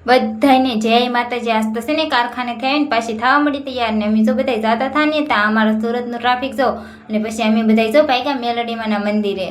બધાને જય માતાજી. આજ તો છે ને કારખાને થયા ને પાછી થવા મળી તૈયાર ને અમે જો બધા જાતા થા ને ત્યાં અમારા સુરતનું ટ્રાફિક જો અને પછી અમે બધા જો ભાગ્યા મેલડીમાના મંદિરે.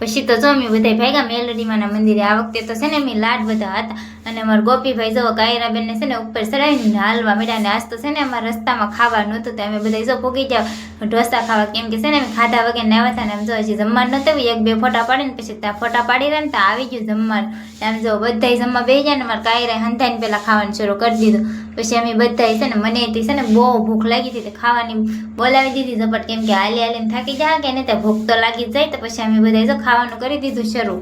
પછી તો જો અમે બધા ભાગ્યા મેલડીમાના મંદિરે. આ વખતે તો છે ને અમે લાડ બધા હતા અને અમારા ગોપીભાઈ જો કાયરાબેન ને છે ને ઉપર ચડાવીને હાલવા મળ્યા. ને આજ તો છે ને અમારા રસ્તામાં ખાવા નહોતું તો અમે બધા જો ભોગી જાવ ઢોસા ખાવા, કેમ કે છે ને અમે ખાધા વગર ને આવ્યા હતા ને આમ જો હજી જમવાનું નહોતું. એક બે ફોટા પાડીને પછી ત્યાં ફોટા પાડી રહ્યા ને ત્યાં આવી ગયું જમવાનું. આમ જો બધા જમવા બેસી જાય ને અમારે કાયરા હંધાઈને પહેલાં ખાવાનું શરૂ કરી દીધું. પછી અમે બધા છે ને મને છે ને બહુ ભૂખ લાગી હતી, ખાવાની બોલાવી દીધી ઝપટ, કેમ કે હાલી હાલીને થાકી જાય કે નહીં ત્યાં ભૂખ તો લાગી જ જાય. તો પછી અમે બધા જો ખાવાનું કરી દીધું શરૂ.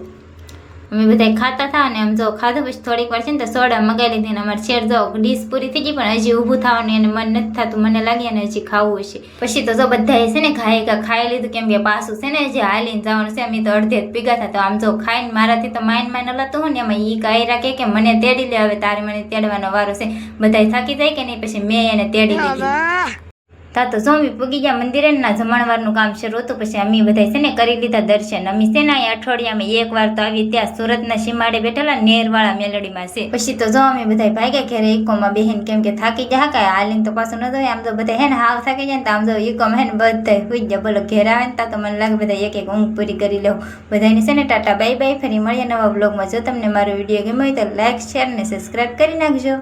અમે બધા ખાતા હતા અને આમ જો ખાધું પછી થોડીક વાર છે ને તો સોડા મગાવી લીધી ને અમારે શેર જો ડીશ પૂરી થઈ ગઈ પણ હજી ઊભું થવાનું એને મન નથી થતું, મને લાગી અને હજી ખાવું હશે. પછી તો જો બધાએ છે ને ખાઈ લીધું, કેમ કે પાછું છે ને હજી હાલીને જવાનું છે. અમે તો અડધે જ ભેગા હતા તો આમ જો ખાઈને મારાથી તો માઇન હલાતું હોય ને એમાં એ કાયરા કે મને તેડી લે, હવે તારે મને તેડવાનો વારો છે. બધા થાકી જાય કે નહીં પછી મેં એને તેડી લીધી. તા તો જો અમે પૂગી ગયા મંદિરે ના જમણવારનું કામ શરૂ હતું. પછી અમે બધા છે ને કરી લીધા દર્શન. અમે છે ને અઠવાડિયામાં એક વાર તો આવી ત્યાં સુરતના સીમાડે બેઠેલા નેરવાળા મેલડીમાં છે. પછી તો જો અમે બધા ભાગ્યા ઘેરે ઇકોમાં બેહીને, કેમ કે થાકી જાય કાંઈ હાલીને તો પાછું ન જોઈએ. આમ તો બધા હે ને હાવ થાકી જાય ને તો આમ તો ઇકોમાં હે ને બધા સુઈ જાય. બોલો ઘેર આવે ને તા તો મને લાગે બધા એક ઊંઘ પૂરી કરી લેવું. બધાની છે ને ટાટા બાય બાય. ફરી મળીએ નવા બ્લોગમાં. જો તમને મારો વિડીયો ગમ્યો હોય તો લાઈક શેર ને સબસ્ક્રાઈબ કરી નાખજો.